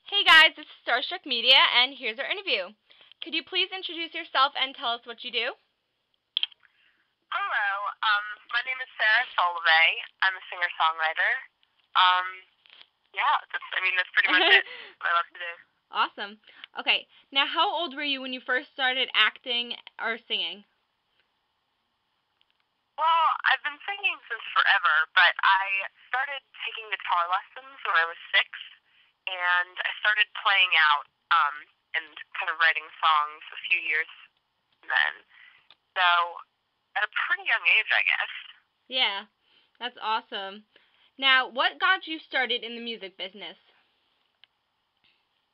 Hey guys, this is Starstruck Media, and here's our interview. Could you please introduce yourself and tell us what you do? Hello, my name is Sarah Solovay. I'm a singer-songwriter. Um, that's pretty much it. What I love to do. Awesome. Okay, now how old were you when you first started acting or singing? Well, I've been singing since forever, but I started taking guitar lessons when I was 6, and I started playing out, and kind of writing songs a few years then. So, at a pretty young age, I guess. Yeah, that's awesome. Now, what got you started in the music business?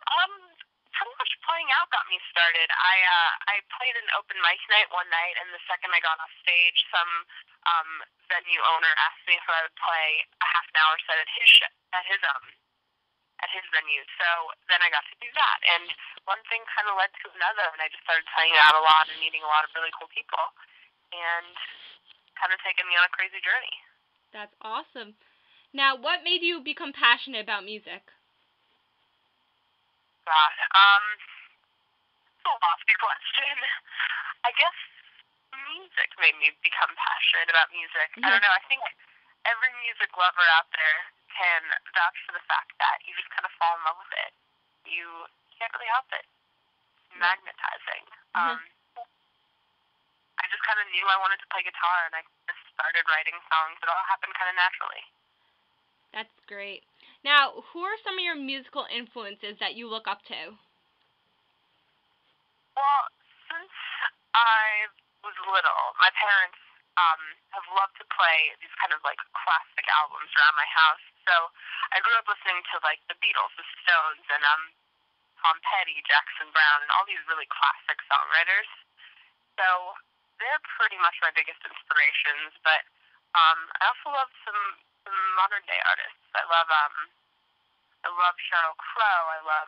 Um, Pretty much playing out got me started. I played an open mic night one night, and the second I got off stage, some venue owner asked me if I would play a half an hour set at his venue. So then I got to do that, and one thing kind of led to another, and I just started playing out a lot and meeting a lot of really cool people, and kind of taken me on a crazy journey. That's awesome. Now, what made you become passionate about music? God, it's a lofty question. I guess music made me become passionate about music. I don't know. I think every music lover out there can vouch for the fact that you just kind of fall in love with it. You can't really help it. It's magnetizing. I just kind of knew I wanted to play guitar, and I just started writing songs. It all happened kind of naturally. That's great. Now, who are some of your musical influences that you look up to? Well, since I was little, my parents have loved to play these kind of like classic albums around my house. So I grew up listening to like the Beatles, the Stones, and Tom Petty, Jackson Brown, and all these really classic songwriters. So they're pretty much my biggest inspirations. But I also love some modern day artists. I love Sheryl Crow. I love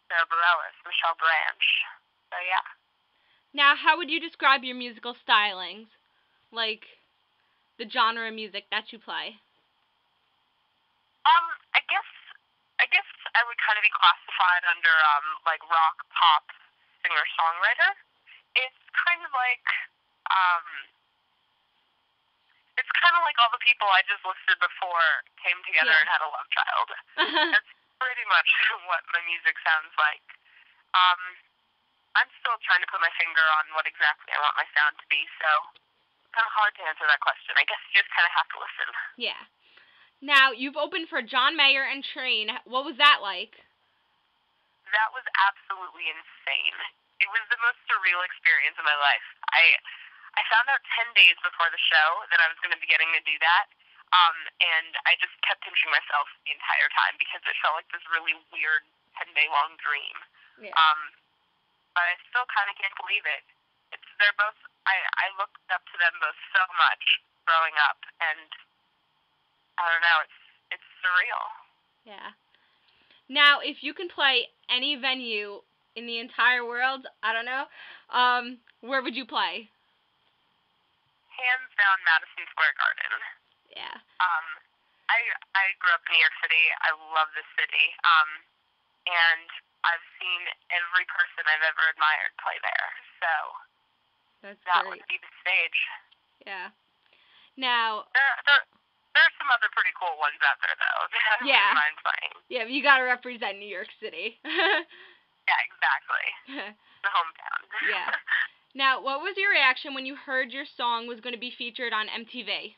Sarah Bareilles, Michelle Branch. So yeah. Now, how would you describe your musical stylings? Like, the genre of music that you play? I guess I would kind of be classified under like rock pop singer songwriter. It's kind of like um all the people I just listed before came together and had a love child. That's pretty much what my music sounds like. Um I'm still trying to put my finger on what exactly I want my sound to be, so it's kind of hard to answer that question. I guess you just kind of have to listen. Yeah. Now, you've opened for John Mayer and Train. What was that like? That was absolutely insane. It was the most surreal experience of my life. I found out 10 days before the show that I was going to be getting to do that, and I just kept pinching myself the entire time because it felt like this really weird 10-day-long dream. Yeah. But I still kind of can't believe it. They're both. I looked up to them both so much growing up, and I don't know. It's surreal. Yeah. Now, if you can play any venue in the entire world, I don't know, where would you play? Hands down, Madison Square Garden. Yeah. I grew up in New York City. I love this city. And I've seen every person I've ever admired play there. So that great. would be the stage. Yeah. Now, there's some other pretty cool ones out there, though, that I wouldn't mind playing. Yeah, you got to represent New York City. Yeah, exactly. The hometown. Yeah. Now, what was your reaction when you heard your song was going to be featured on MTV?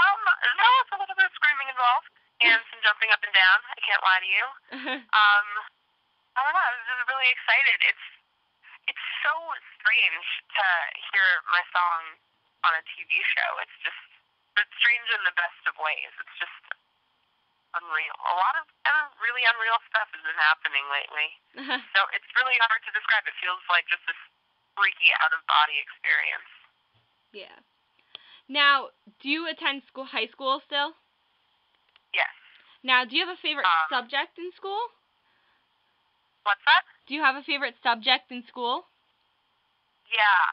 There was a little bit of screaming involved and some jumping up and down. I can't lie to you. I don't know. I was just really excited. It's so strange to hear my song on a TV show. It's strange in the best of ways. It's just unreal. A lot of really unreal stuff has been happening lately. So it's really hard to describe. It feels like just this freaky out-of-body experience. Yeah. Now, do you attend high school still? Yes. Now, do you have a favorite subject in school? What's that? Do you have a favorite subject in school? Yeah,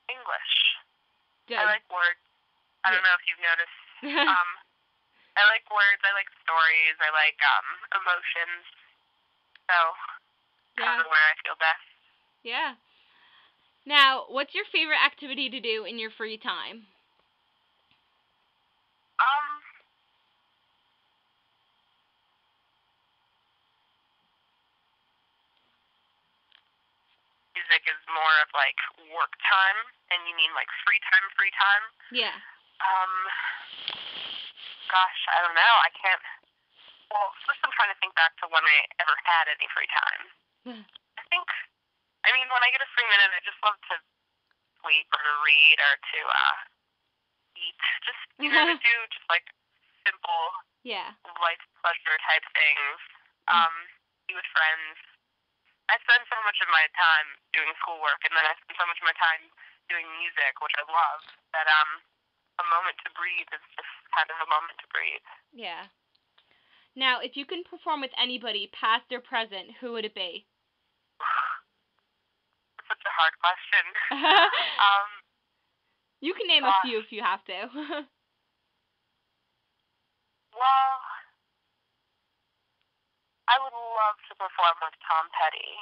English. Good. I like words. I don't know if you've noticed. I like words. I like stories. I like emotions. So kind Yeah. of where I feel best. Yeah. Now, what's your favorite activity to do in your free time? Um, Music is more of like work time, and you mean like free time, free time. Yeah. Um, Gosh, I don't know. I can't. Well, first I'm trying to think back to when I ever had any free time. I think, I mean, when I get a free minute, I just love to sleep or to read or to eat. Just, to do just like simple Yeah. life pleasure type things. Be with friends. I spend so much of my time doing schoolwork, and then I spend so much of my time doing music, which I love, that a moment to breathe is just kind of a moment to breathe. Yeah. Now, if you can perform with anybody, past or present, who would it be? Such a hard question. You can name a few if you have to. Well, I would love to perform with Tom Petty.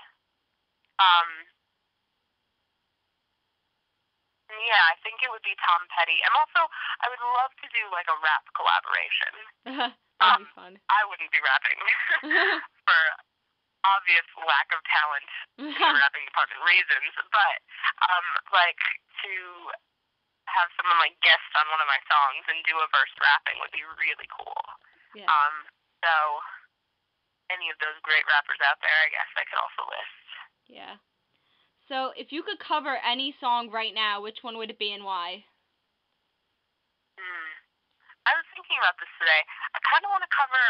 Yeah, I think it would be Tom Petty. And also, I would love to do like a rap collaboration. That'd be fun. I wouldn't be rapping for obvious lack of talent in the rapping department reasons, but like to have someone like guest on one of my songs and do a verse rapping would be really cool. Yeah. So any of those great rappers out there, I guess I could also list. Yeah. So, if you could cover any song right now, which one would it be and why? I was thinking about this today. I kind of want to cover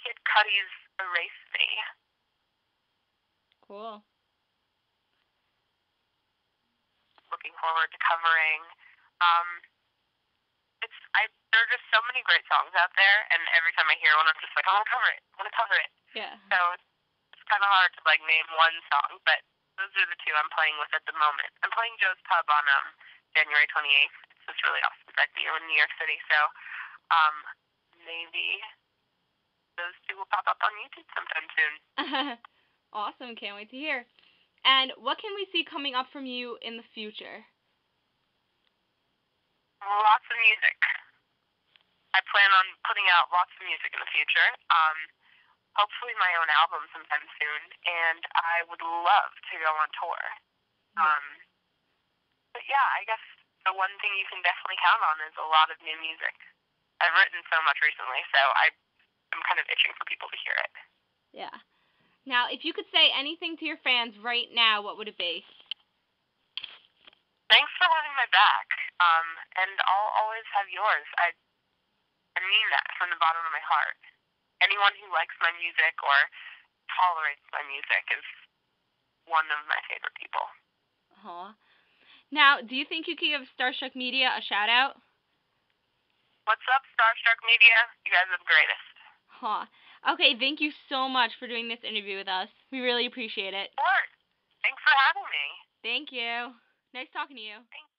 Kid Cudi's "Erase Me." Cool. Looking forward to covering. There are just so many great songs out there, and every time I hear one, I'm just like, I want to cover it. I want to cover it. Yeah. So it's kind of hard to like name one song, but those are the two I'm playing with at the moment. I'm playing Joe's Pub on January 28th. It's this really awesome venue in New York City, so maybe those two will pop up on YouTube sometime soon. Awesome, can't wait to hear. And what can we see coming up from you in the future? Lots of music. I plan on putting out lots of music in the future. Hopefully my own album sometime soon, and I would love to go on tour. But yeah, I guess the one thing you can definitely count on is a lot of new music. I've written so much recently, so I'm kind of itching for people to hear it. Yeah. Now, if you could say anything to your fans right now, what would it be? Thanks for having my back, and I'll always have yours. I mean that from the bottom of my heart. Anyone who likes my music or tolerates my music is one of my favorite people. Aw. Now, do you think you could give Starstruck Media a shout out? What's up, Starstruck Media? You guys are the greatest. Aw. Okay, thank you so much for doing this interview with us. We really appreciate it. Of course. Thanks for having me. Thank you. Nice talking to you. Thank